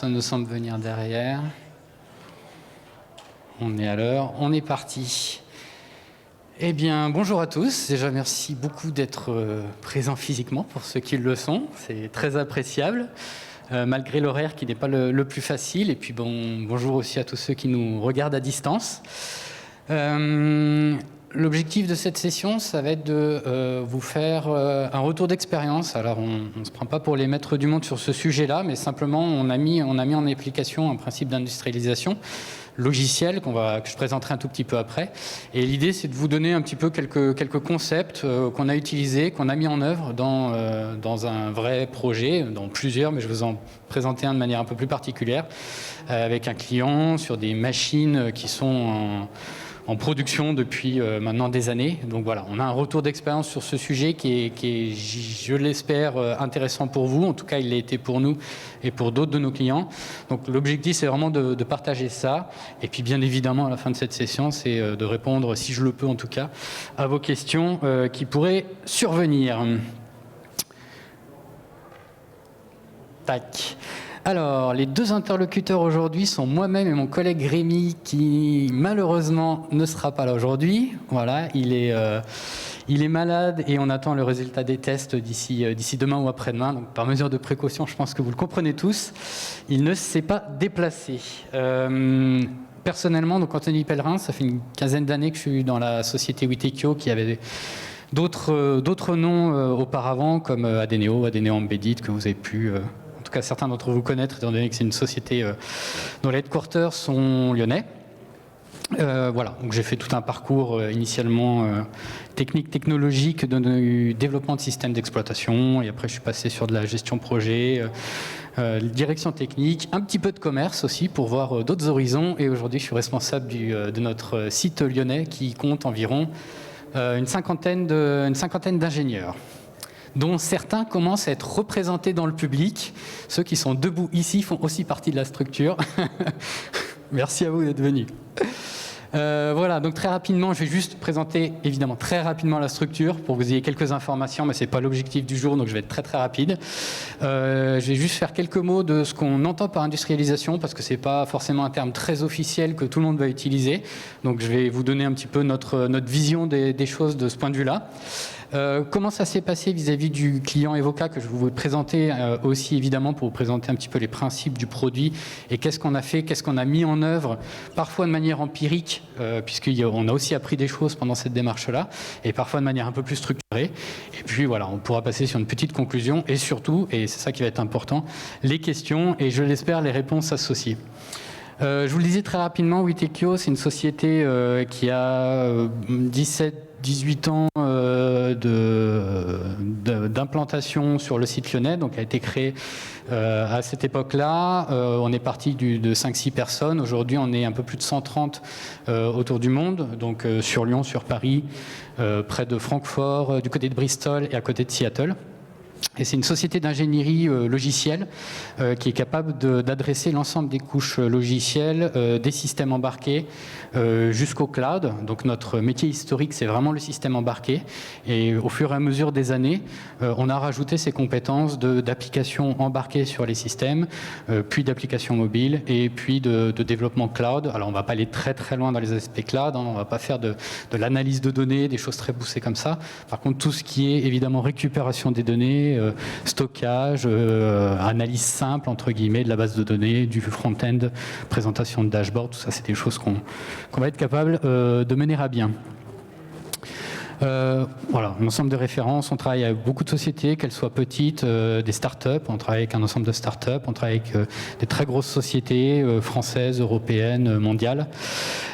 Personne ne semble venir derrière. On est à l'heure, on est parti. Eh bien, bonjour à tous. Déjà, merci beaucoup d'être présents physiquement pour ceux qui le sont. C'est très appréciable, malgré l'horaire qui n'est pas le plus facile. Et puis, bonjour aussi à tous ceux qui nous regardent à distance. L'objectif de cette session, ça va être de vous faire un retour d'expérience. Alors, on ne se prend pas pour les maîtres du monde sur ce sujet-là, mais simplement, on a mis en application un principe d'industrialisation logiciel que je présenterai un tout petit peu après. Et l'idée, c'est de vous donner un petit peu quelques concepts qu'on a utilisés, qu'on a mis en œuvre dans un vrai projet, dans plusieurs, mais je vais vous en présenter un de manière un peu plus particulière, avec un client sur des machines qui sont en production depuis maintenant des années. Donc voilà, on a un retour d'expérience sur ce sujet qui est, je l'espère, intéressant pour vous. En tout cas, il l'a été pour nous et pour d'autres de nos clients. Donc l'objectif, c'est vraiment de partager ça. Et puis bien évidemment, à la fin de cette session, c'est de répondre, si je le peux en tout cas, à vos questions qui pourraient survenir. Tac. Alors, les deux interlocuteurs aujourd'hui sont moi-même et mon collègue Rémi, qui malheureusement ne sera pas là aujourd'hui. Voilà, il est malade et on attend le résultat des tests d'ici demain ou après-demain. Donc, par mesure de précaution, je pense que vous le comprenez tous, il ne s'est pas déplacé. Personnellement, donc Anthony Pellerin, ça fait une quinzaine d'années que je suis dans la société Witekio, qui avait d'autres noms auparavant, comme Adeneo Embedded, que vous avez pu... en tout cas certains d'entre vous connaître, étant donné que c'est une société dont les headquarters sont lyonnais. Voilà, donc j'ai fait tout un parcours initialement technologique de développement de systèmes d'exploitation, et après je suis passé sur de la gestion projet, direction technique, un petit peu de commerce aussi pour voir d'autres horizons, et aujourd'hui je suis responsable de notre site lyonnais qui compte environ une cinquantaine d'ingénieurs, dont certains commencent à être représentés dans le public. Ceux qui sont debout ici font aussi partie de la structure. Merci à vous d'être venus. Voilà, donc très rapidement, je vais juste présenter évidemment très rapidement la structure pour que vous ayez quelques informations, mais ce n'est pas l'objectif du jour, donc je vais être très rapide. Je vais juste faire quelques mots de ce qu'on entend par industrialisation, parce que ce n'est pas forcément un terme très officiel que tout le monde va utiliser. Donc je vais vous donner un petit peu notre vision des choses de ce point de vue-là. Comment ça s'est passé vis-à-vis du client Evoca, que je vais vous présenter aussi évidemment pour vous présenter un petit peu les principes du produit et qu'est-ce qu'on a fait, qu'est-ce qu'on a mis en œuvre, parfois de manière empirique, puisqu'on a aussi appris des choses pendant cette démarche-là, et parfois de manière un peu plus structurée. Et puis voilà, on pourra passer sur une petite conclusion et surtout, et c'est ça qui va être important, les questions et je l'espère les réponses associées. Je vous le disais très rapidement, Witekio, c'est une société qui a 18 ans d'implantation sur le site lyonnais, donc a été créée à cette époque-là. On est parti de 5-6 personnes. Aujourd'hui, on est un peu plus de 130 autour du monde, donc sur Lyon, sur Paris, près de Francfort, du côté de Bristol et à côté de Seattle. Et c'est une société d'ingénierie logicielle qui est capable d'adresser l'ensemble des couches logicielles, des systèmes embarqués jusqu'au cloud. Donc notre métier historique, c'est vraiment le système embarqué. Et au fur et à mesure des années, on a rajouté ces compétences d'applications embarquées sur les systèmes, puis d'applications mobiles, et puis de développement cloud. Alors on ne va pas aller très loin dans les aspects cloud, hein, on ne va pas faire de l'analyse de données, des choses très poussées comme ça. Par contre, tout ce qui est évidemment récupération des données, stockage, analyse simple, entre guillemets, de la base de données, du front-end, présentation de dashboard, tout ça, c'est des choses qu'on va être capable de mener à bien. Voilà, un ensemble de références. On travaille avec beaucoup de sociétés, qu'elles soient petites, des startups. On travaille avec un ensemble de startups. On travaille avec des très grosses sociétés françaises, européennes, mondiales,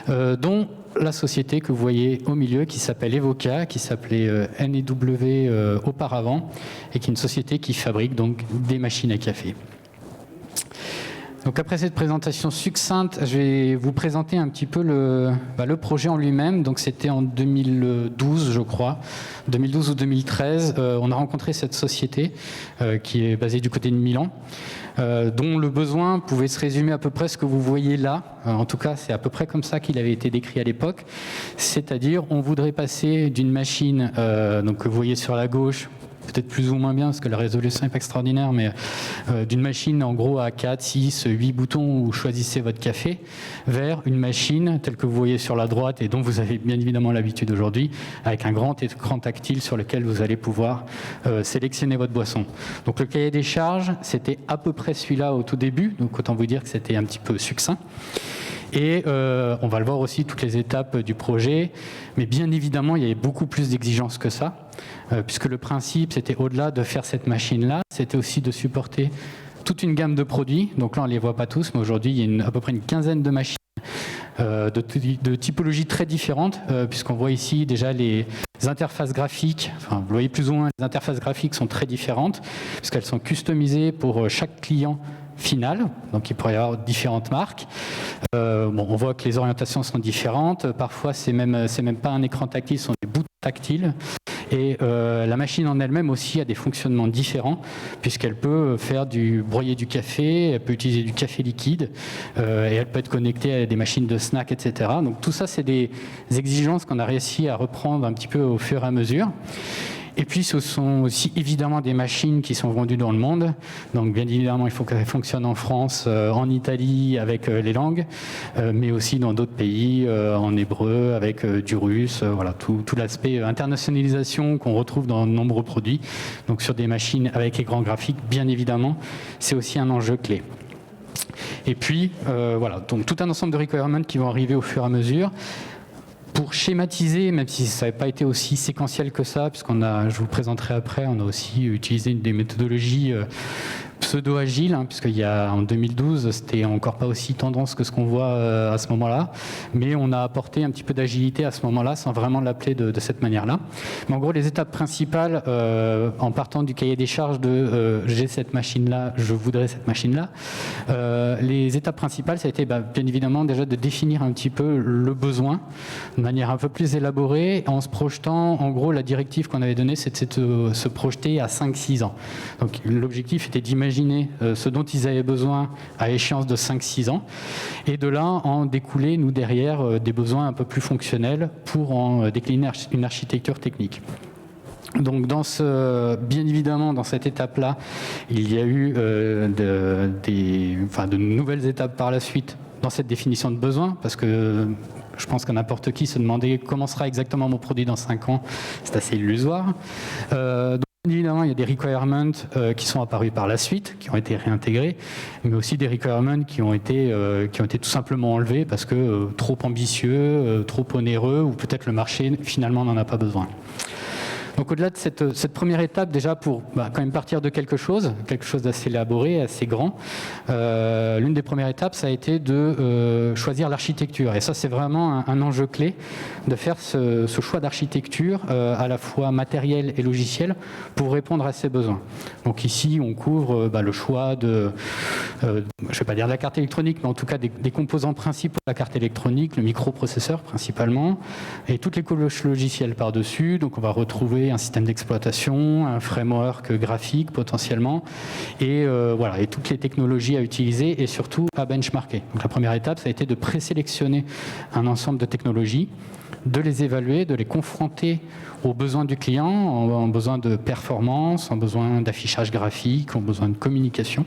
dont la société que vous voyez au milieu qui s'appelle Evoca, qui s'appelait NEW auparavant, et qui est une société qui fabrique donc des machines à café. Donc après cette présentation succincte, je vais vous présenter un petit peu le projet en lui-même. Donc c'était en 2012, je crois, 2012 ou 2013. On a rencontré cette société qui est basée du côté de Milan, dont le besoin pouvait se résumer à peu près ce que vous voyez là. En tout cas, c'est à peu près comme ça qu'il avait été décrit à l'époque. C'est-à-dire, on voudrait passer d'une machine donc, que vous voyez sur la gauche, peut-être plus ou moins bien parce que la résolution n'est pas extraordinaire, mais d'une machine en gros à 4, 6, 8 boutons où vous choisissez votre café, vers une machine telle que vous voyez sur la droite et dont vous avez bien évidemment l'habitude aujourd'hui, avec un grand écran tactile sur lequel vous allez pouvoir sélectionner votre boisson. Donc le cahier des charges, c'était à peu près celui-là au tout début, donc autant vous dire que c'était un petit peu succinct. Et on va le voir aussi, toutes les étapes du projet. Mais bien évidemment, il y avait beaucoup plus d'exigences que ça, puisque le principe, c'était au-delà de faire cette machine-là, c'était aussi de supporter toute une gamme de produits. Donc là, on ne les voit pas tous, mais aujourd'hui, il y a à peu près une quinzaine de machines de typologies très différentes, puisqu'on voit ici déjà les interfaces graphiques. Enfin, vous voyez plus ou moins, les interfaces graphiques sont très différentes, puisqu'elles sont customisées pour chaque client final, donc il pourrait y avoir différentes marques. On voit que les orientations sont différentes, parfois c'est même pas un écran tactile, ce sont des boutons tactiles. Et la machine en elle-même aussi a des fonctionnements différents, puisqu'elle peut faire broyer du café, elle peut utiliser du café liquide, et elle peut être connectée à des machines de snack, etc. Donc tout ça, c'est des exigences qu'on a réussi à reprendre un petit peu au fur et à mesure. Et puis, ce sont aussi évidemment des machines qui sont vendues dans le monde. Donc, bien évidemment, il faut qu'elles fonctionnent en France, en Italie, avec les langues, mais aussi dans d'autres pays, en hébreu, avec du russe. Voilà, tout l'aspect internationalisation qu'on retrouve dans de nombreux produits. Donc, sur des machines avec écran graphique, bien évidemment, c'est aussi un enjeu clé. Et puis, voilà, donc tout un ensemble de requirements qui vont arriver au fur et à mesure. Pour schématiser, même si ça n'avait pas été aussi séquentiel que ça, je vous présenterai après, on a aussi utilisé des méthodologies pseudo-agile, puisqu'il y a en 2012, c'était encore pas aussi tendance que ce qu'on voit à ce moment-là, mais on a apporté un petit peu d'agilité à ce moment-là, sans vraiment l'appeler de cette manière-là. Mais en gros, les étapes principales, en partant du cahier des charges de j'ai cette machine-là, je voudrais cette machine-là, les étapes principales, ça a été bien évidemment déjà de définir un petit peu le besoin de manière un peu plus élaborée, en se projetant, en gros, la directive qu'on avait donnée, c'était de se projeter à 5-6 ans. Donc l'objectif était d'imaginer ce dont ils avaient besoin à échéance de 5-6 ans. Et de là, en découler, nous, derrière, des besoins un peu plus fonctionnels pour en décliner une architecture technique. Donc, bien évidemment, dans cette étape-là, il y a eu de nouvelles étapes par la suite dans cette définition de besoin, parce que je pense que n'importe qui se demandait comment sera exactement mon produit dans 5 ans. C'est assez illusoire. Évidemment, il y a des requirements qui sont apparus par la suite, qui ont été réintégrés, mais aussi des requirements qui ont été tout simplement enlevés parce que trop ambitieux, trop onéreux, ou peut-être le marché finalement n'en a pas besoin. Donc au-delà de cette première étape, déjà pour quand même partir de quelque chose d'assez élaboré, assez grand, l'une des premières étapes, ça a été de choisir l'architecture. Et ça, c'est vraiment un enjeu clé, de faire ce choix d'architecture à la fois matériel et logiciel pour répondre à ces besoins. Donc ici, on couvre le choix de, je ne vais pas dire de la carte électronique, mais en tout cas des composants principaux de la carte électronique, le microprocesseur principalement, et toutes les couches logicielles par-dessus. Donc on va retrouver un système d'exploitation, un framework graphique potentiellement, et toutes les technologies à utiliser et surtout à benchmarker. Donc la première étape, ça a été de présélectionner un ensemble de technologies, de les évaluer, de les confronter aux besoins du client, en besoin de performance, en besoin d'affichage graphique, en besoin de communication,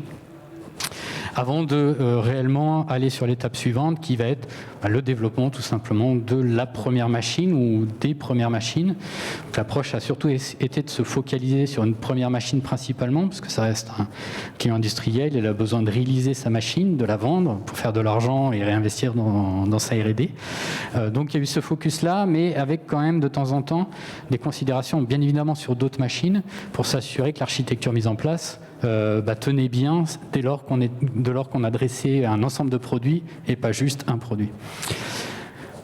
avant de réellement aller sur l'étape suivante qui va être le développement tout simplement de la première machine ou des premières machines. L'approche a surtout été de se focaliser sur une première machine principalement, parce que ça reste un client industriel, il a besoin de réaliser sa machine, de la vendre pour faire de l'argent et réinvestir dans sa R&D. Donc il y a eu ce focus-là, mais avec quand même de temps en temps des considérations bien évidemment sur d'autres machines pour s'assurer que l'architecture mise en place tenait bien dès lors qu'on a dressé un ensemble de produits et pas juste un produit.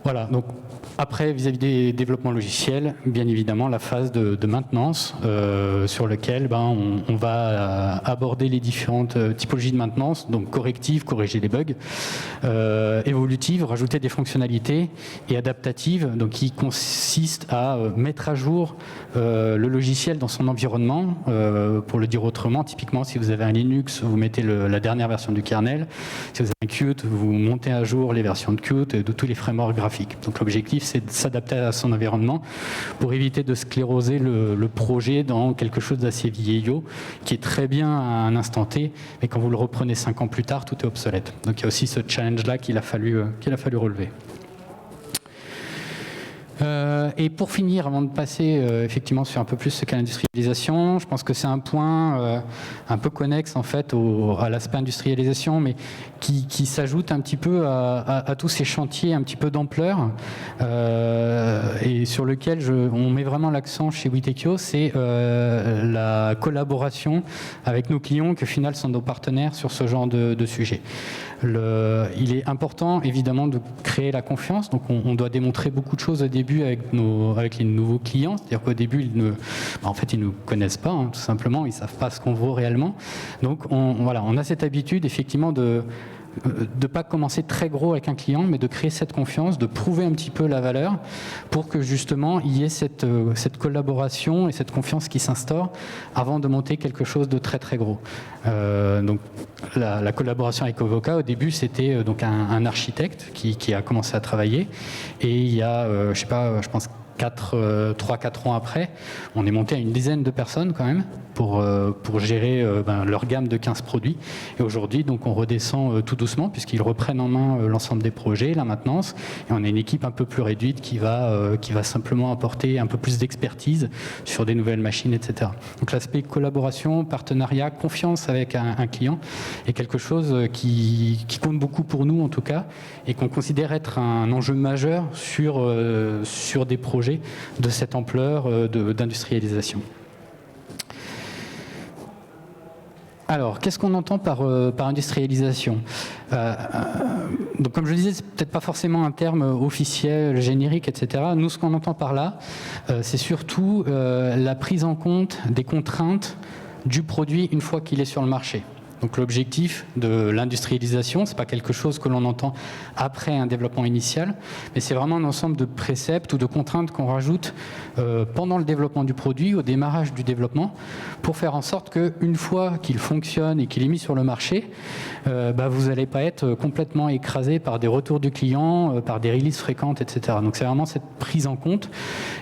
Voilà, donc après, vis-à-vis des développements logiciels, bien évidemment, la phase de maintenance sur laquelle on va aborder les différentes typologies de maintenance, donc corrective, corriger les bugs, évolutive, rajouter des fonctionnalités, et adaptative, donc qui consiste à mettre à jour le logiciel dans son environnement. Pour le dire autrement, typiquement, si vous avez un Linux, vous mettez la dernière version du kernel. Si vous avez un Qt, vous montez à jour les versions de Qt et de tous les frameworks graphiques. Donc l'objectif, c'est de s'adapter à son environnement pour éviter de scléroser le projet dans quelque chose d'assez vieillot, qui est très bien à un instant T, mais quand vous le reprenez 5 ans plus tard, tout est obsolète. Donc il y a aussi ce challenge-là qu'il a fallu relever. Et pour finir, avant de passer effectivement sur un peu plus ce qu'est l'industrialisation, je pense que c'est un point un peu connexe en fait à l'aspect industrialisation, mais qui s'ajoute un petit peu à tous ces chantiers un petit peu d'ampleur et sur lequel on met vraiment l'accent chez Witekio, c'est la collaboration avec nos clients qui au final sont nos partenaires sur ce genre de sujet. Il est important évidemment de créer la confiance, donc on doit démontrer beaucoup de choses au début avec les nouveaux clients, c'est-à-dire qu'au début ils nous connaissent pas, hein, tout simplement, ils savent pas ce qu'on vaut réellement. Donc on a cette habitude effectivement de pas commencer très gros avec un client, mais de créer cette confiance, de prouver un petit peu la valeur pour que justement il y ait cette collaboration et cette confiance qui s'instaure avant de monter quelque chose de très très gros. Donc la collaboration avec Ovoca au début c'était donc un architecte qui a commencé à travailler et il y a je pense 3-4 ans après, on est monté à une dizaine de personnes quand même pour gérer leur gamme de 15 produits. Et aujourd'hui, donc, on redescend tout doucement puisqu'ils reprennent en main l'ensemble des projets, la maintenance. Et on a une équipe un peu plus réduite qui va simplement apporter un peu plus d'expertise sur des nouvelles machines, etc. Donc l'aspect collaboration, partenariat, confiance avec un client est quelque chose qui compte beaucoup pour nous en tout cas et qu'on considère être un enjeu majeur sur des projets de cette ampleur d'industrialisation. Alors, qu'est-ce qu'on entend par industrialisation ? Donc, comme je le disais, c'est peut-être pas forcément un terme officiel, générique, etc. Nous, ce qu'on entend par là, c'est surtout la prise en compte des contraintes du produit une fois qu'il est sur le marché. Donc l'objectif de l'industrialisation, ce n'est pas quelque chose que l'on entend après un développement initial, mais c'est vraiment un ensemble de préceptes ou de contraintes qu'on rajoute pendant le développement du produit, au démarrage du développement, pour faire en sorte qu'une fois qu'il fonctionne et qu'il est mis sur le marché, vous n'allez pas être complètement écrasé par des retours du client, par des releases fréquentes, etc. Donc c'est vraiment cette prise en compte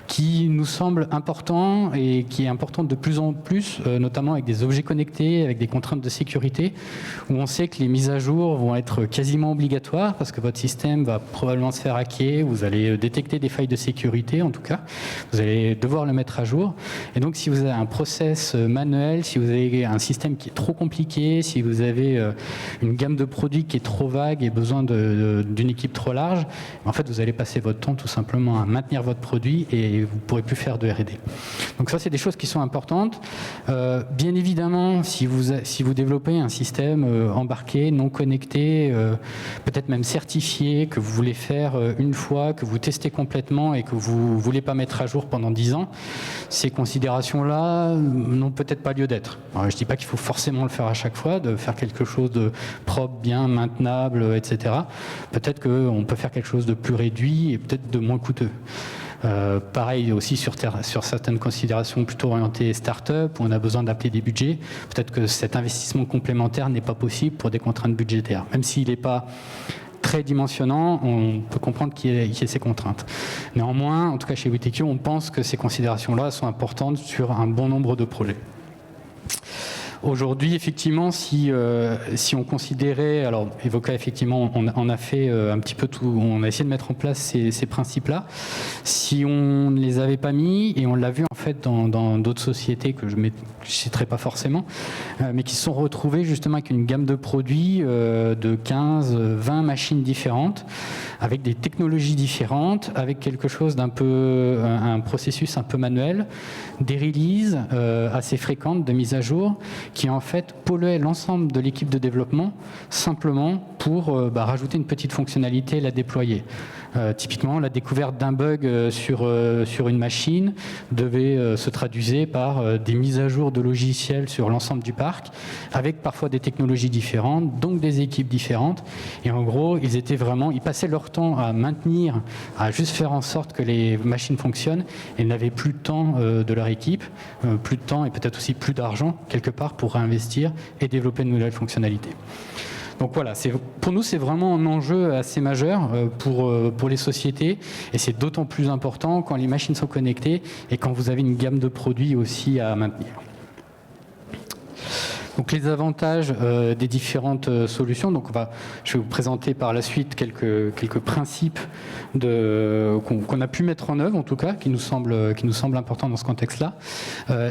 qui nous semble important et qui est importante de plus en plus, notamment avec des objets connectés, avec des contraintes de sécurité, où on sait que les mises à jour vont être quasiment obligatoires parce que votre système va probablement se faire hacker, vous allez détecter des failles de sécurité en tout cas, vous allez devoir le mettre à jour. Et donc si vous avez un process manuel, si vous avez un système qui est trop compliqué, si vous avez une gamme de produits qui est trop vague et besoin d'une équipe trop large, en fait vous allez passer votre temps tout simplement à maintenir votre produit et vous ne pourrez plus faire de R&D. Donc ça c'est des choses qui sont importantes. Bien évidemment, si vous développez un système embarqué, non connecté, peut-être même certifié, que vous voulez faire une fois, que vous testez complètement et que vous ne voulez pas mettre à jour pendant 10 ans, ces considérations-là n'ont peut-être pas lieu d'être. Alors, je ne dis pas qu'il faut forcément le faire à chaque fois, de faire quelque chose de propre, bien, maintenable, etc. Peut-être qu'on peut faire quelque chose de plus réduit et peut-être de moins coûteux. Pareil aussi sur certaines considérations plutôt orientées start-up où on a besoin d'appeler des budgets. Peut-être que cet investissement complémentaire n'est pas possible pour des contraintes budgétaires. Même s'il n'est pas très dimensionnant, on peut comprendre qu'il y ait ces contraintes. Néanmoins, en tout cas chez Witekio, on pense que ces considérations-là sont importantes sur un bon nombre de projets. Aujourd'hui, effectivement, si on considérait, alors Evoca, effectivement, on a fait un petit peu tout, on a essayé de mettre en place ces principes-là. Si on ne les avait pas mis, et on l'a vu en fait dans d'autres sociétés que je ne citerai pas forcément, mais qui se sont retrouvées justement avec une gamme de produits de 15, 20 machines différentes, avec des technologies différentes, avec quelque chose un processus un peu manuel, des releases assez fréquentes de mise à jour, qui en fait polluait l'ensemble de l'équipe de développement simplement pour rajouter une petite fonctionnalité et la déployer. Typiquement, la découverte d'un bug sur une machine devait se traduire par des mises à jour de logiciels sur l'ensemble du parc, avec parfois des technologies différentes, donc des équipes différentes. Et en gros, ils passaient leur temps à maintenir, à juste faire en sorte que les machines fonctionnent, et n'avaient plus le temps de leur équipe, plus de temps et peut-être aussi plus d'argent quelque part pour réinvestir et développer de nouvelles fonctionnalités. Donc voilà, pour nous, c'est vraiment un enjeu assez majeur pour les sociétés, et c'est d'autant plus important quand les machines sont connectées et quand vous avez une gamme de produits aussi à maintenir. Donc les avantages des différentes solutions. Donc je vais vous présenter par la suite quelques principes qu'on a pu mettre en œuvre, en tout cas, qui nous semblent importants dans ce contexte-là.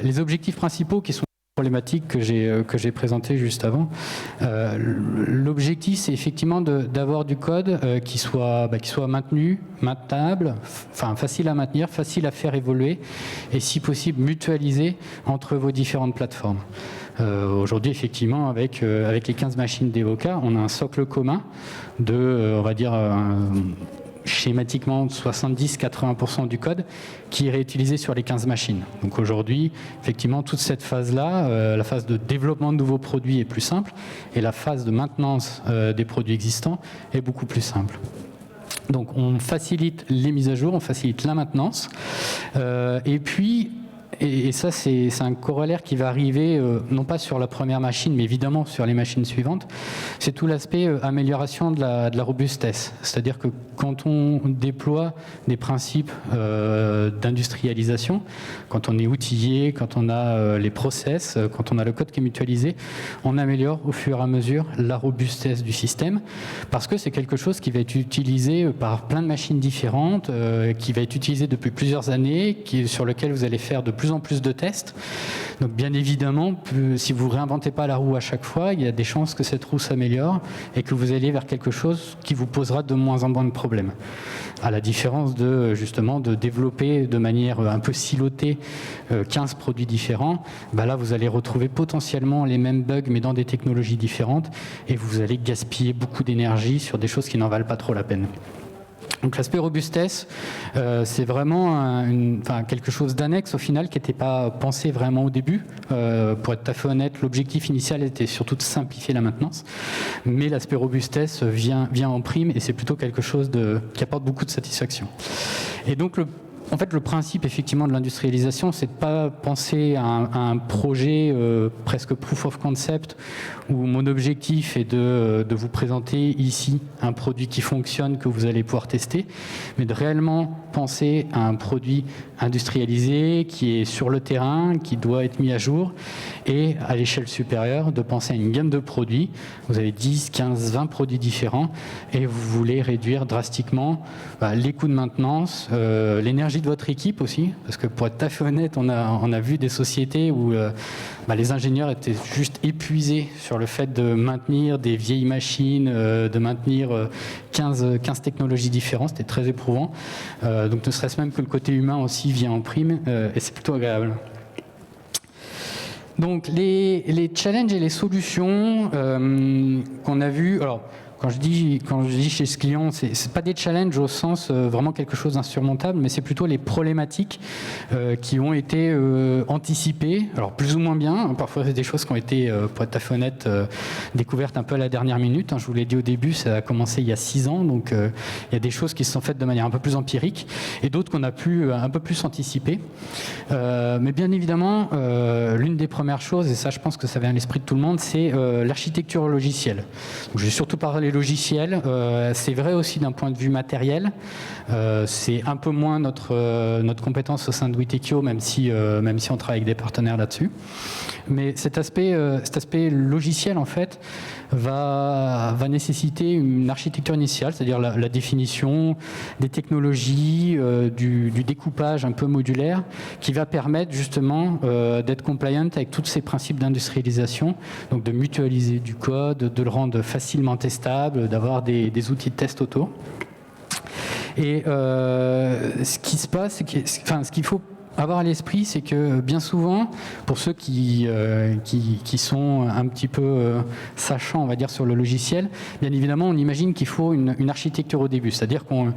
Les objectifs principaux qui sont problématiques que j'ai présentées juste avant. L'objectif, c'est effectivement d'avoir du code qui soit maintenable, enfin facile à maintenir, facile à faire évoluer, et si possible mutualisé entre vos différentes plateformes. Aujourd'hui, effectivement, avec les 15 machines d'Evoca, on a un socle commun de, on va dire, schématiquement 70-80% du code qui est réutilisé sur les 15 machines. Donc aujourd'hui, effectivement, toute cette phase-là, la phase de développement de nouveaux produits est plus simple, et la phase de maintenance des produits existants est beaucoup plus simple. Donc on facilite les mises à jour, on facilite la maintenance, et puis et ça, c'est un corollaire qui va arriver, non pas sur la première machine, mais évidemment sur les machines suivantes. C'est tout l'aspect amélioration de la robustesse. C'est-à-dire que quand on déploie des principes d'industrialisation, quand on est outillé, quand on a les process, quand on a le code qui est mutualisé, on améliore au fur et à mesure la robustesse du système, parce que c'est quelque chose qui va être utilisé par plein de machines différentes, qui va être utilisé depuis plusieurs années, sur lequel vous allez faire de plus en plus de tests. Donc bien évidemment, si vous ne réinventez pas la roue à chaque fois, il y a des chances que cette roue s'améliore et que vous alliez vers quelque chose qui vous posera de moins en moins de problèmes. À la différence justement de développer de manière un peu silotée 15 produits différents, là vous allez retrouver potentiellement les mêmes bugs mais dans des technologies différentes, et vous allez gaspiller beaucoup d'énergie sur des choses qui n'en valent pas trop la peine. Donc l'aspect robustesse, c'est vraiment quelque chose d'annexe au final qui n'était pas pensé vraiment au début. Pour être tout à fait honnête, l'objectif initial était surtout de simplifier la maintenance, mais l'aspect robustesse vient en prime, et c'est plutôt quelque chose qui apporte beaucoup de satisfaction. Et donc en fait, le principe effectivement de l'industrialisation, c'est de ne pas penser à un projet presque proof of concept où mon objectif est de vous présenter ici un produit qui fonctionne, que vous allez pouvoir tester, mais de réellement penser à un produit industrialisé qui est sur le terrain, qui doit être mis à jour, et à l'échelle supérieure, de penser à une gamme de produits. Vous avez 10, 15, 20 produits différents, et vous voulez réduire drastiquement les coûts de maintenance, l'énergie de votre équipe aussi, parce que pour être tout à fait honnête, on a vu des sociétés où les ingénieurs étaient juste épuisés sur le fait de maintenir des vieilles machines, de maintenir 15 technologies différentes. C'était très éprouvant. Donc ne serait-ce même que le côté humain aussi vient en prime, et c'est plutôt agréable. Donc les challenges et les solutions qu'on a vues, alors quand je dis chez ce client, c'est pas des challenges au sens vraiment quelque chose d'insurmontable, mais c'est plutôt les problématiques qui ont été anticipées, alors plus ou moins bien. Parfois c'est des choses qui ont été, pour être tout à fait honnête, découvertes un peu à la dernière minute. Je vous l'ai dit au début, ça a commencé il y a 6 ans, donc il y a des choses qui se sont faites de manière un peu plus empirique, et d'autres qu'on a pu un peu plus anticiper. Mais bien évidemment, l'une des premières choses, et ça je pense que ça vient à l'esprit de tout le monde, c'est l'architecture logicielle. Donc, je vais surtout parler logiciel, c'est vrai aussi d'un point de vue matériel. C'est un peu moins notre compétence au sein de Witekio, même si on travaille avec des partenaires là-dessus. Mais cet aspect logiciel, en fait, va nécessiter une architecture initiale, c'est-à-dire la définition des technologies, du découpage un peu modulaire, qui va permettre justement d'être compliant avec tous ces principes d'industrialisation, donc de mutualiser du code, de le rendre facilement testable, d'avoir des outils de test autour. Et ce qui se passe, ce qu'il faut avoir à l'esprit, c'est que bien souvent, pour ceux qui sont un petit peu sachants, on va dire, sur le logiciel, bien évidemment, on imagine qu'il faut une architecture au début, c'est-à-dire qu'on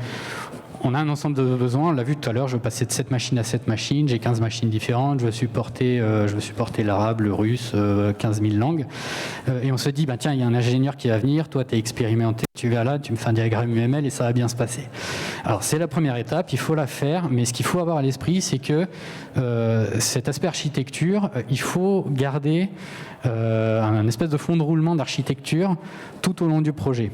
a un ensemble de besoins. On l'a vu tout à l'heure, je veux passer de cette machine à cette machine, j'ai 15 machines différentes, je veux supporter l'arabe, le russe, 15 000 langues. Et on se dit, tiens, il y a un ingénieur qui va venir, toi tu es expérimenté, tu vas là, tu me fais un diagramme UML et ça va bien se passer. Alors c'est la première étape, il faut la faire, mais ce qu'il faut avoir à l'esprit, c'est que cet aspect architecture, il faut garder un espèce de fond de roulement d'architecture tout au long du projet.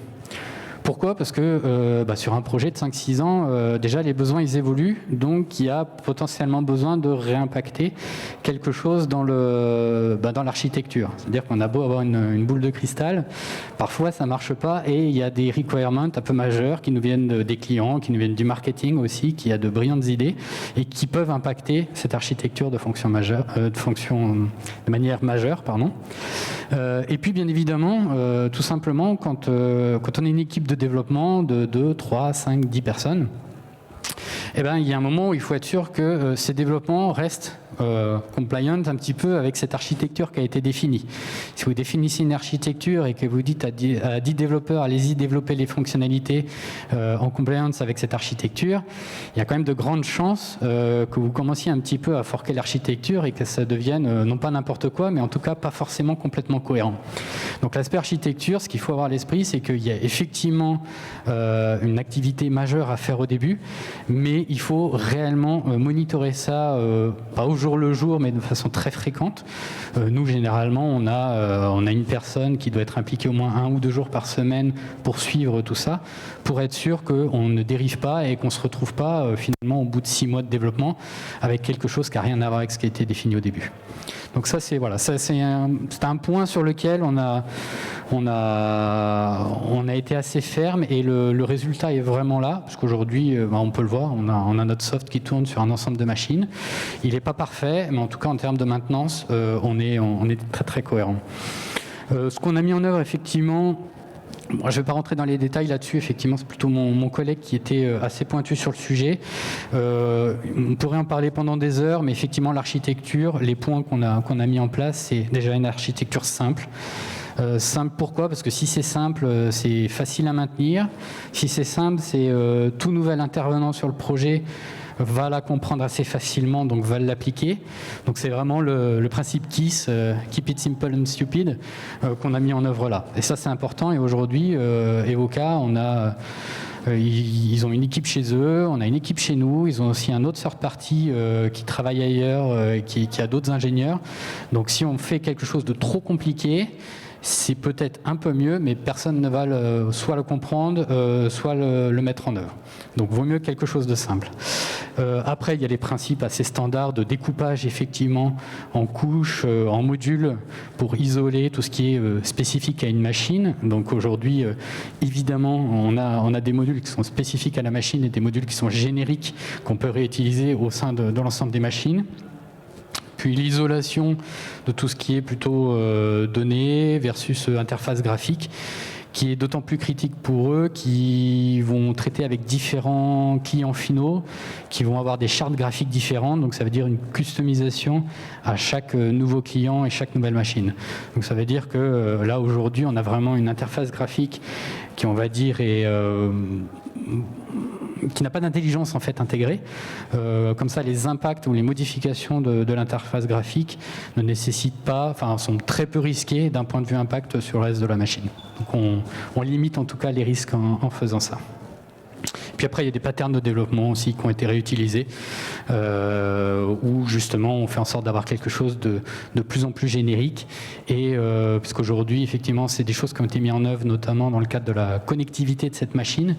Pourquoi ? Parce que sur un projet de 5-6 ans, déjà les besoins ils évoluent, donc il y a potentiellement besoin de réimpacter quelque chose dans l'architecture. C'est-à-dire qu'on a beau avoir une boule de cristal, parfois ça ne marche pas et il y a des requirements un peu majeurs qui nous viennent des clients, qui nous viennent du marketing aussi, qui a de brillantes idées et qui peuvent impacter cette architecture de manière majeure. Et puis bien évidemment, tout simplement, quand on est une équipe de développement de 2, 3, 5, 10 personnes, il y a un moment où il faut être sûr que ces développements restent compliant un petit peu avec cette architecture qui a été définie. Si vous définissez une architecture et que vous dites à 10 développeurs, allez-y développer les fonctionnalités en compliance avec cette architecture, il y a quand même de grandes chances que vous commenciez un petit peu à forquer l'architecture et que ça devienne non pas n'importe quoi, mais en tout cas pas forcément complètement cohérent. Donc l'aspect architecture, ce qu'il faut avoir à l'esprit, c'est qu'il y a effectivement une activité majeure à faire au début, mais il faut réellement monitorer ça, pas au jour le jour, mais de façon très fréquente. Nous, généralement, on a une personne qui doit être impliquée au moins 1 ou 2 jours par semaine pour suivre tout ça, pour être sûr qu'on ne dérive pas et qu'on ne se retrouve pas finalement au bout de 6 mois de développement avec quelque chose qui n'a rien à voir avec ce qui a été défini au début. Donc ça, c'est un point sur lequel on a été assez ferme et le résultat est vraiment là, parce qu'aujourd'hui, on peut le voir, on a notre soft qui tourne sur un ensemble de machines. Il n'est pas parfait, mais en tout cas en termes de maintenance, on est très très cohérent. Ce qu'on a mis en œuvre effectivement, je ne vais pas rentrer dans les détails là-dessus, effectivement c'est plutôt mon collègue qui était assez pointu sur le sujet. On pourrait en parler pendant des heures, mais effectivement l'architecture, les points qu'on a mis en place, c'est déjà une architecture simple. Simple pourquoi ? Parce que si c'est simple, c'est facile à maintenir. Si c'est simple, c'est tout nouvel intervenant sur le projet va la comprendre assez facilement, donc va l'appliquer. Donc c'est vraiment le principe KISS, Keep It Simple and Stupid, qu'on a mis en œuvre là. Et ça c'est important. Et aujourd'hui, Evoca, ils ont une équipe chez eux, on a une équipe chez nous, ils ont aussi un autre third party qui travaille ailleurs, qui a d'autres ingénieurs. Donc si on fait quelque chose de trop compliqué, c'est peut-être un peu mieux, mais personne ne va soit le comprendre, soit le mettre en œuvre. Donc vaut mieux quelque chose de simple. Après, il y a les principes assez standards de découpage, effectivement, en couches, en modules, pour isoler tout ce qui est spécifique à une machine. Donc aujourd'hui, évidemment, on a des modules qui sont spécifiques à la machine et des modules qui sont génériques, qu'on peut réutiliser au sein de l'ensemble des machines. Puis l'isolation de tout ce qui est plutôt données versus interface graphique, qui est d'autant plus critique pour eux, qui vont traiter avec différents clients finaux, qui vont avoir des chartes graphiques différentes, donc ça veut dire une customisation à chaque nouveau client et chaque nouvelle machine. Donc ça veut dire que là aujourd'hui on a vraiment une interface graphique qui, on va dire, qui n'a pas d'intelligence en fait intégrée. Comme ça, les impacts ou les modifications de l'interface graphique ne nécessitent pas, sont très peu risqués d'un point de vue impact sur le reste de la machine. Donc on limite en tout cas les risques en faisant ça. Puis après, il y a des patterns de développement aussi qui ont été réutilisés, où justement on fait en sorte d'avoir quelque chose de plus en plus générique. Et puisqu'aujourd'hui, effectivement, c'est des choses qui ont été mises en œuvre, notamment dans le cadre de la connectivité de cette machine,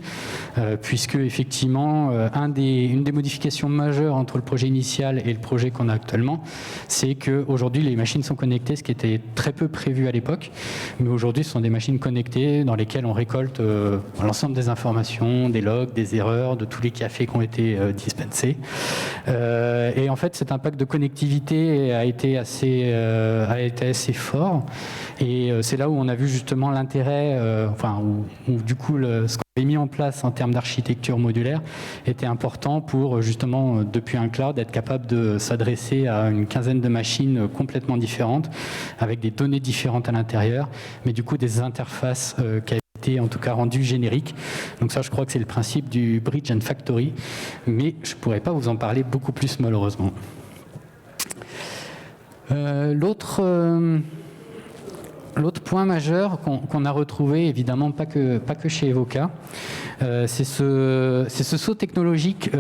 puisque effectivement, une des modifications majeures entre le projet initial et le projet qu'on a actuellement, c'est qu'aujourd'hui, les machines sont connectées, ce qui était très peu prévu à l'époque. Mais aujourd'hui, ce sont des machines connectées dans lesquelles on récolte l'ensemble des informations, des logs, des erreurs, de tous les cafés qui ont été dispensés. Et en fait, cet impact de connectivité a été assez fort. Et c'est là où on a vu justement l'intérêt, où du coup, ce qu'on avait mis en place en termes d'architecture modulaire était important pour justement, depuis un cloud, être capable de s'adresser à une quinzaine de machines complètement différentes, avec des données différentes à l'intérieur, mais du coup des interfaces qui en tout cas rendu générique. Donc ça, je crois que c'est le principe du Bridge and Factory, mais je ne pourrais pas vous en parler beaucoup plus malheureusement. L'autre L'autre point majeur qu'on a retrouvé, évidemment pas que chez Evoca, c'est ce saut technologique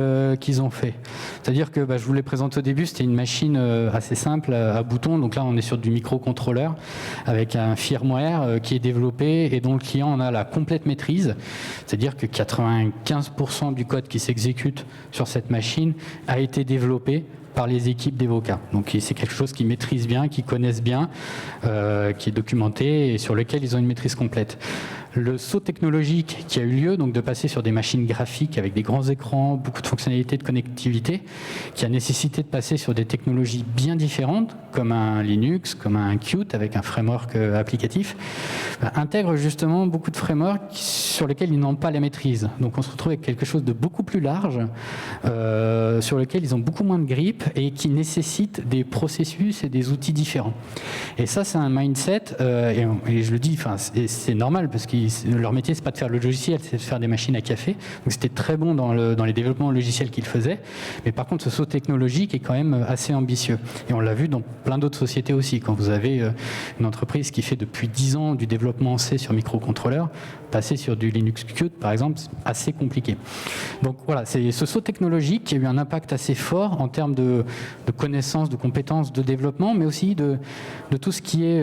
qu'ils ont fait. C'est-à-dire que, je vous l'ai présenté au début, c'était une machine assez simple à boutons. Donc là, on est sur du microcontrôleur avec un firmware qui est développé et dont le client en a la complète maîtrise. C'est-à-dire que 95% du code qui s'exécute sur cette machine a été développé par les équipes d'Evoca. Donc c'est quelque chose qu'ils maîtrisent bien, qu'ils connaissent bien, qui est documenté et sur lequel ils ont une maîtrise complète. Le saut technologique qui a eu lieu, donc de passer sur des machines graphiques avec des grands écrans, beaucoup de fonctionnalités de connectivité, qui a nécessité de passer sur des technologies bien différentes, comme un Linux, comme un Qt avec un framework applicatif, intègre justement beaucoup de frameworks sur lesquels ils n'ont pas la maîtrise. Donc on se retrouve avec quelque chose de beaucoup plus large, sur lequel ils ont beaucoup moins de grippe et qui nécessite des processus et des outils différents. Et ça, c'est un mindset, et je le dis, c'est normal parce que leur métier, c'est pas de faire le logiciel, c'est de faire des machines à café. Donc c'était très bon dans les développements logiciels qu'ils faisaient. Mais par contre, ce saut technologique est quand même assez ambitieux. Et on l'a vu dans plein d'autres sociétés aussi. Quand vous avez une entreprise qui fait depuis 10 ans du développement en C sur microcontrôleur, passer sur du Linux Qt, par exemple, c'est assez compliqué. Donc voilà, c'est ce saut technologique qui a eu un impact assez fort en termes de connaissances, de compétences, de développement, mais aussi de tout ce qui est...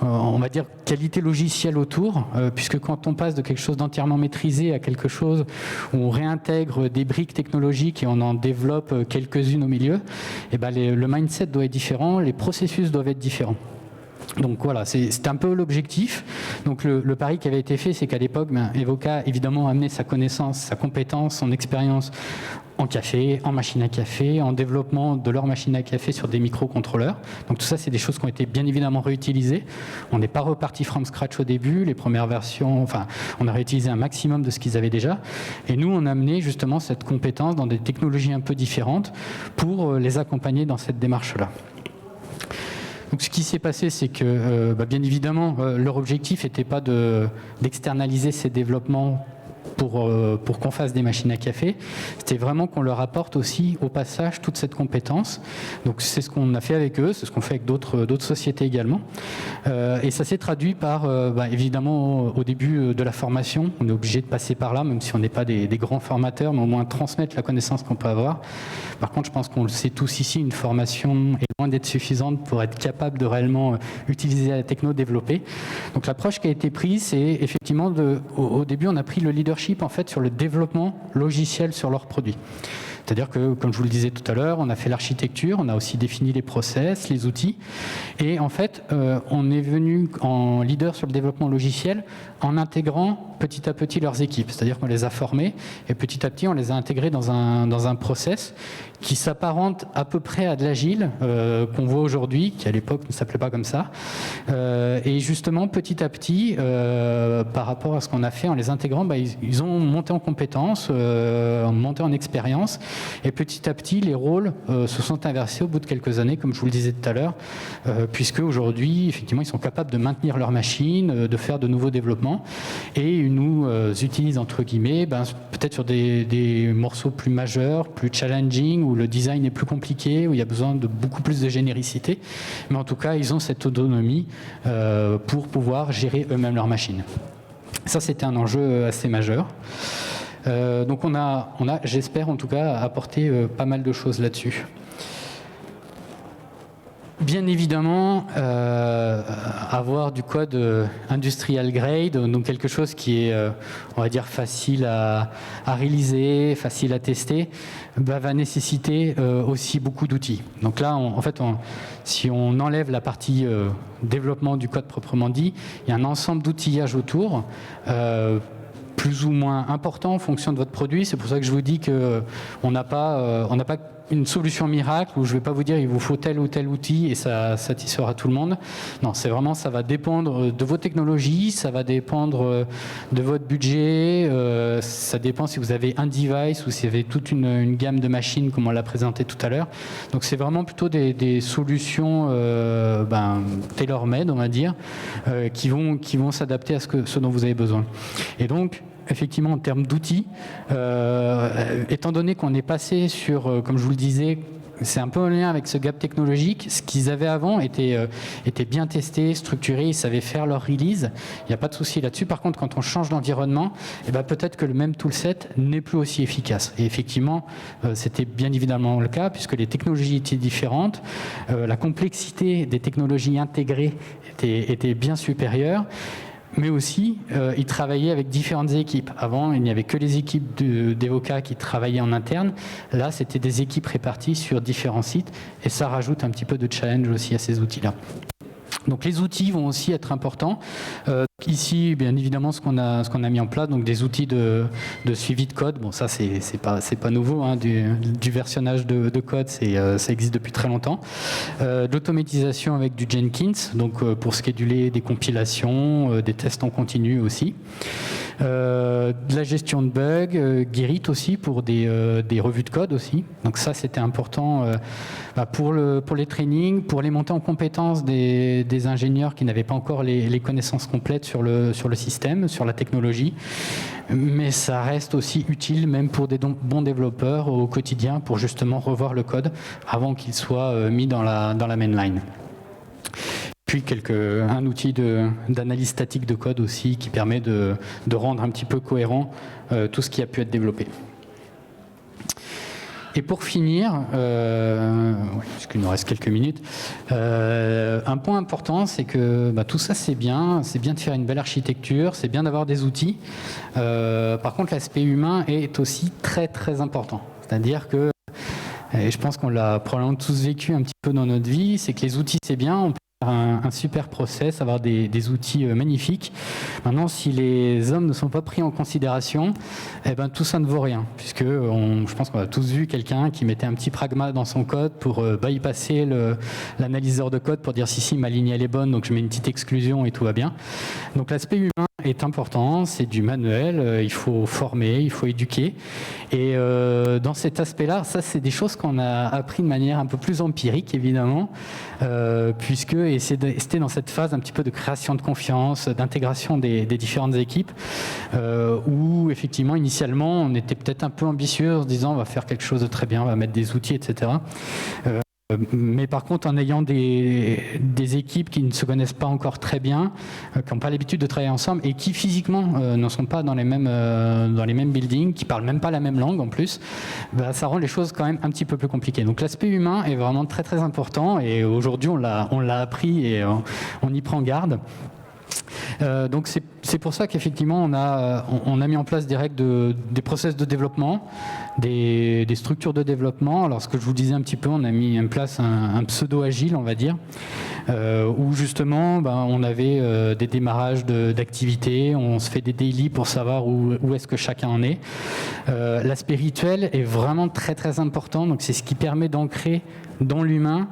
on va dire qualité logicielle autour, puisque quand on passe de quelque chose d'entièrement maîtrisé à quelque chose où on réintègre des briques technologiques et on en développe quelques-unes au milieu, le mindset doit être différent, les processus doivent être différents. Donc voilà, c'est un peu l'objectif. Donc le pari qui avait été fait, c'est qu'à l'époque, Evoca évidemment amenait sa connaissance, sa compétence, son expérience en café, en machine à café, en développement de leur machine à café sur des microcontrôleurs. Donc tout ça, c'est des choses qui ont été bien évidemment réutilisées. On n'est pas reparti from scratch au début. Les premières versions, on a réutilisé un maximum de ce qu'ils avaient déjà. Et nous, on a amené justement cette compétence dans des technologies un peu différentes pour les accompagner dans cette démarche-là. Donc, ce qui s'est passé, c'est que, bien évidemment, leur objectif n'était pas d'externaliser ces développements pour qu'on fasse des machines à café. C'était vraiment qu'on leur apporte aussi au passage toute cette compétence. Donc c'est ce qu'on a fait avec eux, c'est ce qu'on fait avec d'autres sociétés également. Et ça s'est traduit par, évidemment, au début de la formation, on est obligé de passer par là, même si on n'est pas des grands formateurs, mais au moins transmettre la connaissance qu'on peut avoir. Par contre, je pense qu'on le sait tous ici, une formation est loin d'être suffisante pour être capable de réellement utiliser la techno développée. Donc l'approche qui a été prise, c'est effectivement, au début, on a pris le leadership en fait sur le développement logiciel sur leurs produits. C'est-à-dire que, comme je vous le disais tout à l'heure, on a fait l'architecture, on a aussi défini les process, les outils, et en fait, on est venu en leader sur le développement logiciel en intégrant petit à petit leurs équipes. C'est-à-dire qu'on les a formés, et petit à petit, on les a intégrés dans un process qui s'apparente à peu près à de l'agile qu'on voit aujourd'hui, qui à l'époque ne s'appelait pas comme ça. Et justement, petit à petit, par rapport à ce qu'on a fait en les intégrant, ils ont monté en compétences, monté en expérience, et petit à petit, les rôles se sont inversés au bout de quelques années, comme je vous le disais tout à l'heure, puisque aujourd'hui, effectivement, ils sont capables de maintenir leur machine, de faire de nouveaux développements, et ils nous utilisent, entre guillemets, peut-être sur des morceaux plus majeurs, plus challenging, où le design est plus compliqué, où il y a besoin de beaucoup plus de généricité. Mais en tout cas, ils ont cette autonomie pour pouvoir gérer eux-mêmes leur machine. Ça, c'était un enjeu assez majeur. Donc on a, j'espère en tout cas, apporté pas mal de choses là-dessus. Bien évidemment, avoir du code industrial grade, donc quelque chose qui est, on va dire, facile à réaliser, facile à tester, va nécessiter aussi beaucoup d'outils. Donc là, si on enlève la partie développement du code proprement dit, il y a un ensemble d'outillages autour, plus ou moins important en fonction de votre produit. C'est pour ça que je vous dis qu'on n'a pas une solution miracle où je ne vais pas vous dire il vous faut tel ou tel outil et ça satisfera tout le monde. Non, c'est vraiment, ça va dépendre de vos technologies, ça va dépendre de votre budget, ça dépend si vous avez un device ou si vous avez toute une gamme de machines comme on l'a présenté tout à l'heure. Donc c'est vraiment plutôt des solutions tailor-made, on va dire, qui vont s'adapter à ce dont vous avez besoin. Et donc, effectivement, en termes d'outils, étant donné qu'on est passé sur, comme je vous le disais, c'est un peu en lien avec ce gap technologique. Ce qu'ils avaient avant était bien testé, structuré, ils savaient faire leur release. Il n'y a pas de souci là-dessus. Par contre, quand on change d'environnement, peut-être que le même toolset n'est plus aussi efficace. Et effectivement, c'était bien évidemment le cas, puisque les technologies étaient différentes. La complexité des technologies intégrées était bien supérieure. Mais aussi, ils travaillaient avec différentes équipes. Avant, il n'y avait que les équipes d'Evoca qui travaillaient en interne. Là, c'était des équipes réparties sur différents sites. Et ça rajoute un petit peu de challenge aussi à ces outils-là. Donc les outils vont aussi être importants. Ici, bien évidemment, ce qu'on a mis en place, donc des outils de suivi de code. Bon, ça c'est pas nouveau, hein, du versionnage de code, ça existe depuis très longtemps. De l'automatisation avec du Jenkins, donc pour scheduler des compilations, des tests en continu aussi. De la gestion de bugs, Gerrit aussi pour des revues de code aussi. Donc ça c'était important pour les trainings, pour les montées en compétences des ingénieurs qui n'avaient pas encore les connaissances complètes sur le système, sur la technologie. Mais ça reste aussi utile même pour des bons développeurs au quotidien pour justement revoir le code avant qu'il soit mis dans la mainline. Puis un outil d'analyse statique de code aussi qui permet de rendre un petit peu cohérent tout ce qui a pu être développé. Et pour finir, puisqu'il nous reste quelques minutes, un point important, c'est que tout ça c'est bien de faire une belle architecture, c'est bien d'avoir des outils. Par contre, l'aspect humain est aussi très très important. C'est-à-dire que, et je pense qu'on l'a probablement tous vécu un petit peu dans notre vie, c'est que les outils c'est bien, on peut un super process, avoir des outils magnifiques. Maintenant, si les hommes ne sont pas pris en considération, tout ça ne vaut rien, puisque je pense qu'on a tous vu quelqu'un qui mettait un petit pragma dans son code pour bypasser l'analyseur de code pour dire si ma ligne elle est bonne, donc je mets une petite exclusion et tout va bien. Donc l'aspect humain est important, c'est du manuel, il faut former, il faut éduquer. Et dans cet aspect-là, ça c'est des choses qu'on a appris de manière un peu plus empirique évidemment, puisque c'était dans cette phase un petit peu de création de confiance, d'intégration des différentes équipes, où effectivement initialement on était peut-être un peu ambitieux en se disant on va faire quelque chose de très bien, on va mettre des outils, etc. Mais par contre, en ayant des équipes qui ne se connaissent pas encore très bien, qui n'ont pas l'habitude de travailler ensemble et qui physiquement ne sont pas dans les mêmes buildings, qui ne parlent même pas la même langue en plus, ça rend les choses quand même un petit peu plus compliquées. Donc l'aspect humain est vraiment très très important et aujourd'hui on l'a appris et on y prend garde. Donc c'est pour ça qu'effectivement on a mis en place des règles des process de développement, des structures de développement. Alors ce que je vous disais un petit peu, on a mis en place un pseudo agile, on va dire, où justement on avait des démarrages d'activités, on se fait des daily pour savoir où est-ce que chacun en est. L'aspect rituel est vraiment très très important, donc c'est ce qui permet d'ancrer dans l'humain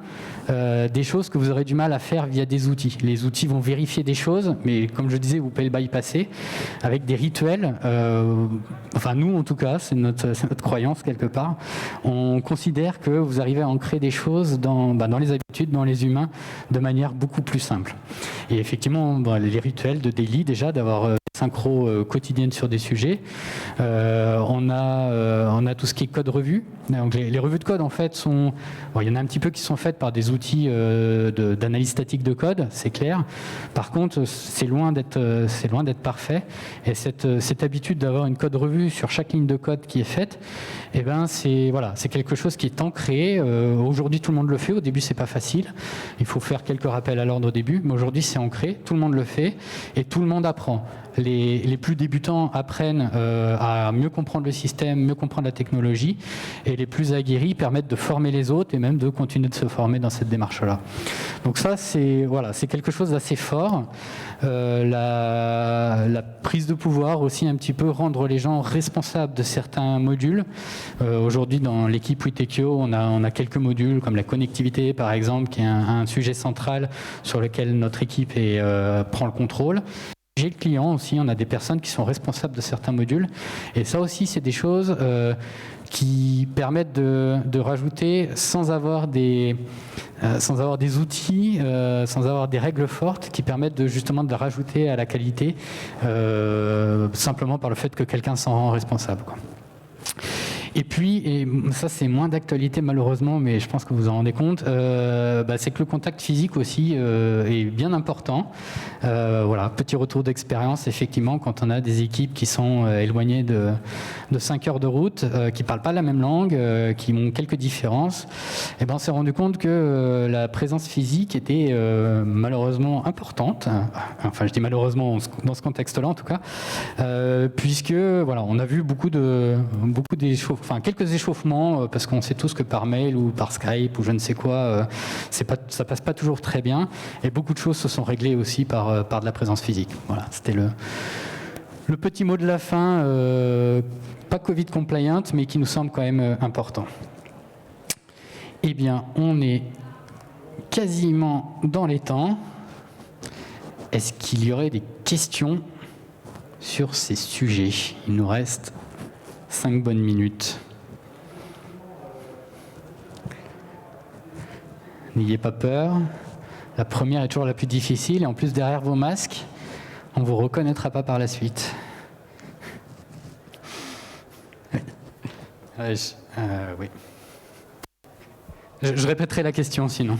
des choses que vous aurez du mal à faire via des outils. Les outils vont vérifier des choses, mais comme je disais, vous pouvez le bypasser avec des rituels. Enfin, nous, en tout cas, c'est notre croyance quelque part. On considère que vous arrivez à ancrer des choses dans les habitudes, dans les humains, de manière beaucoup plus simple. Et effectivement, les rituels de daily, déjà, d'avoir des synchros quotidiennes sur des sujets. On a tout ce qui est code revue. Donc les revues de code, en fait, il y en a un petit peu qui sont faites par des outils d'analyse statique de code, c'est clair. Par contre, c'est loin d'être parfait. Et cette habitude d'avoir une code revue sur chaque ligne de code qui est faite, c'est quelque chose qui est ancré. Aujourd'hui, tout le monde le fait. Au début, c'est pas facile. Il faut faire quelques rappels à l'ordre au début, mais aujourd'hui, c'est ancré. Tout le monde le fait et tout le monde apprend. Les plus débutants apprennent à mieux comprendre le système, mieux comprendre la technologie, et les plus aguerris permettent de former les autres et même de continuer de se former dans cette démarche-là. Donc ça, c'est quelque chose d'assez fort. La prise de pouvoir aussi un petit peu, rendre les gens responsables de certains modules. Aujourd'hui, dans l'équipe Witekio, on a quelques modules comme la connectivité, par exemple, qui est un sujet central sur lequel notre équipe prend le contrôle. J'ai le client aussi, on a des personnes qui sont responsables de certains modules. Et ça aussi, c'est des choses qui permettent de rajouter sans avoir des outils, sans avoir des règles fortes qui permettent justement de rajouter à la qualité simplement par le fait que quelqu'un s'en rend responsable, quoi. Et puis, et ça c'est moins d'actualité malheureusement, mais je pense que vous en rendez compte, c'est que le contact physique aussi est bien important. Voilà, petit retour d'expérience, effectivement, quand on a des équipes qui sont éloignées de 5 heures de route, qui ne parlent pas la même langue, qui ont quelques différences, et ben, on s'est rendu compte que la présence physique était malheureusement importante. Enfin, je dis malheureusement dans ce contexte-là en tout cas, puisque voilà, on a vu quelques échauffements, parce qu'on sait tous que par mail ou par Skype ou je ne sais quoi, ça passe pas toujours très bien, et beaucoup de choses se sont réglées aussi par de la présence physique. Voilà, c'était le petit mot de la fin, pas Covid compliant, mais qui nous semble quand même important. Eh bien, on est quasiment dans les temps. Est-ce qu'il y aurait des questions sur ces sujets? Il nous reste 5 bonnes minutes. N'ayez pas peur. La première est toujours la plus difficile, et en plus derrière vos masques, on ne vous reconnaîtra pas par la suite. Oui. Je répéterai la question sinon.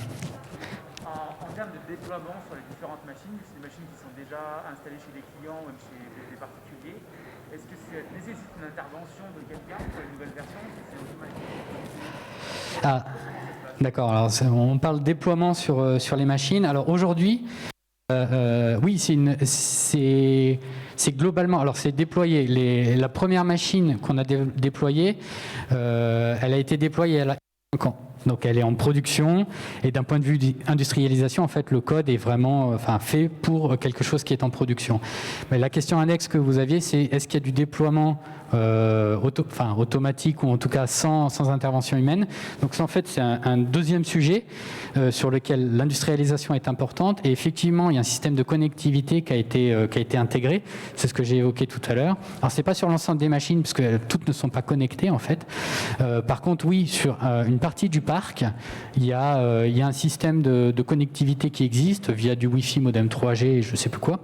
En termes de déploiement sur les différentes machines, c'est des machines qui sont déjà installées chez des clients ou même chez des particuliers, est-ce que ça nécessite une intervention de quelqu'un pour les nouvelles versions? C'est automatique? Ah, d'accord. Alors, on parle déploiement sur les machines. Alors aujourd'hui, oui, c'est globalement. Alors c'est déployé. La première machine qu'on a déployée, elle a été déployée à 5 ans. Donc elle est en production, et d'un point de vue d'industrialisation, en fait, le code est vraiment fait pour quelque chose qui est en production. Mais la question annexe que vous aviez, c'est est-ce qu'il y a du déploiement automatique, ou en tout cas sans intervention humaine? Donc ça, en fait, c'est un deuxième sujet sur lequel l'industrialisation est importante, et effectivement, il y a un système de connectivité qui a été intégré. C'est ce que j'ai évoqué tout à l'heure. Alors c'est pas sur l'ensemble des machines, puisque toutes ne sont pas connectées en fait. Par contre, oui, sur une partie du parc, il y a un système de connectivité qui existe via du Wi-Fi, modem 3G, je ne sais plus quoi,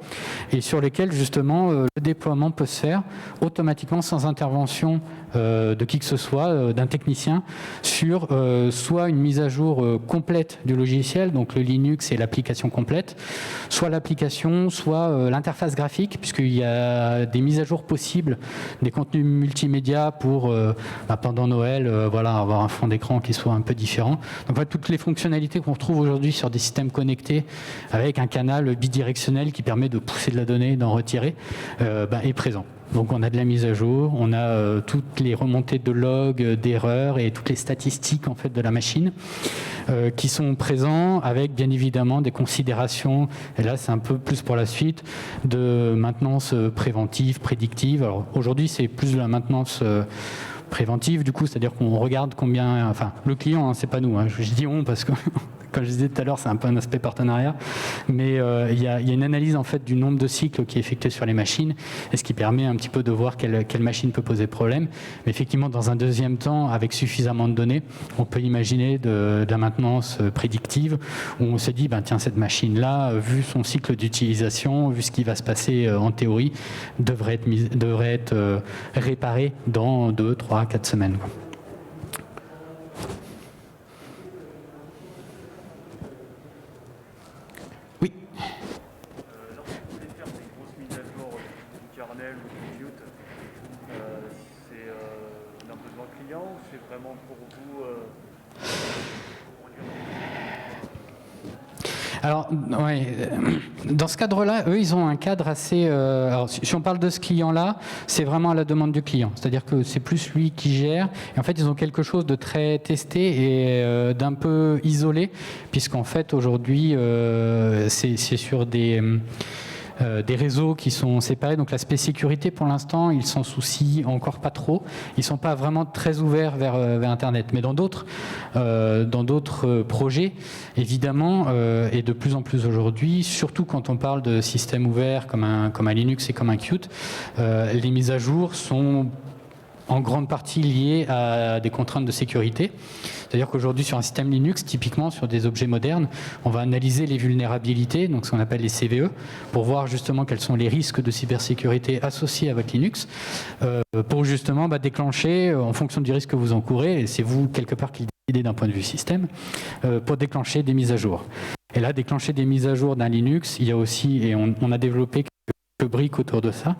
et sur lesquels justement le déploiement peut se faire automatiquement sans intervention de qui que ce soit, d'un technicien, sur soit une mise à jour complète du logiciel, donc le Linux et l'application complète, soit l'application, soit l'interface graphique, puisqu'il y a des mises à jour possibles, des contenus multimédia pour pendant Noël, avoir un fond d'écran qui soit un peu différent. Donc voilà, toutes les fonctionnalités qu'on retrouve aujourd'hui sur des systèmes connectés avec un canal bidirectionnel qui permet de pousser de la donnée, d'en retirer, est présent. Donc on a de la mise à jour, on a toutes les remontées de logs, d'erreurs et toutes les statistiques en fait de la machine qui sont présents, avec bien évidemment des considérations, et là c'est un peu plus pour la suite, de maintenance préventive, prédictive. Alors aujourd'hui c'est plus de la maintenance préventive, du coup, c'est-à-dire qu'on regarde combien, le client, hein, c'est pas nous, hein, je dis on parce que comme je disais tout à l'heure, c'est un peu un aspect partenariat, mais il y a une analyse en fait du nombre de cycles qui est effectué sur les machines, et ce qui permet un petit peu de voir quelle machine peut poser problème. Mais effectivement, dans un deuxième temps, avec suffisamment de données, on peut imaginer de la maintenance prédictive, où on se dit, tiens, cette machine-là, vu son cycle d'utilisation, vu ce qui va se passer en théorie, devrait être réparée dans 2, 3, 4 semaines. Alors, ouais, dans ce cadre-là, eux, ils ont un cadre assez... alors, si on parle de ce client-là, c'est vraiment à la demande du client. C'est-à-dire que c'est plus lui qui gère. Et en fait, ils ont quelque chose de très testé et d'un peu isolé, puisqu'en fait, aujourd'hui, c'est sur des réseaux qui sont séparés. Donc l'aspect sécurité, pour l'instant, ils s'en soucient encore pas trop. Ils sont pas vraiment très ouverts vers Internet. Mais dans d'autres projets, évidemment, et de plus en plus aujourd'hui, surtout quand on parle de systèmes ouverts comme un Linux et comme un Qt, les mises à jour sont en grande partie liées à des contraintes de sécurité. C'est-à-dire qu'aujourd'hui, sur un système Linux, typiquement sur des objets modernes, on va analyser les vulnérabilités, donc ce qu'on appelle les CVE, pour voir justement quels sont les risques de cybersécurité associés à votre Linux, pour justement déclencher, en fonction du risque que vous encourez, et c'est vous quelque part qui décidez d'un point de vue système, pour déclencher des mises à jour. Et là, déclencher des mises à jour d'un Linux, il y a aussi, et on a développé quelques briques autour de ça,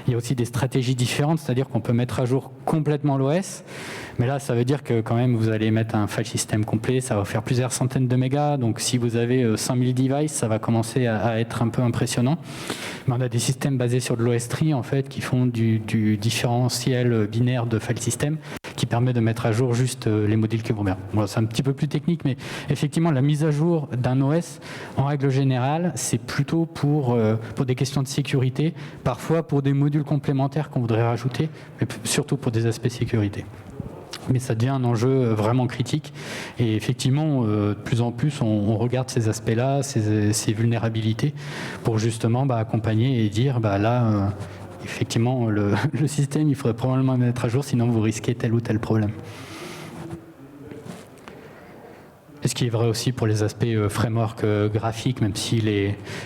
il y a aussi des stratégies différentes, c'est-à-dire qu'on peut mettre à jour complètement l'OS, mais là, ça veut dire que quand même, vous allez mettre un file system complet, ça va faire plusieurs centaines de mégas, donc si vous avez 5000 devices, ça va commencer à être un peu impressionnant. Mais on a des systèmes basés sur de l'OS3, en fait, qui font du différentiel binaire de file system, qui permet de mettre à jour juste les modules que vous mettez. Bon, c'est un petit peu plus technique, mais effectivement, la mise à jour d'un OS, en règle générale, c'est plutôt pour des questions de sécurité, parfois pour des modules complémentaires qu'on voudrait rajouter, mais surtout pour des aspects sécurité. Mais ça devient un enjeu vraiment critique. Et effectivement, de plus en plus, on regarde ces aspects-là, ces vulnérabilités, pour justement accompagner et dire, là, effectivement, le système, il faudrait probablement le mettre à jour, sinon vous risquez tel ou tel problème. Et ce qui est vrai aussi pour les aspects framework graphiques, même si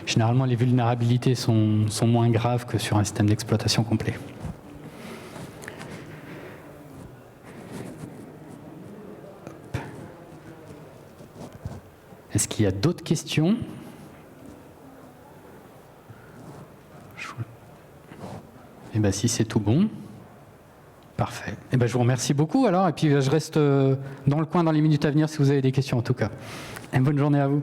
généralement les vulnérabilités sont moins graves que sur un système d'exploitation complet. Est-ce qu'il y a d'autres questions ? Eh bien, si c'est tout bon. Parfait. Eh bien, je vous remercie beaucoup alors. Et puis, je reste dans le coin dans les minutes à venir si vous avez des questions en tout cas. Et bonne journée à vous.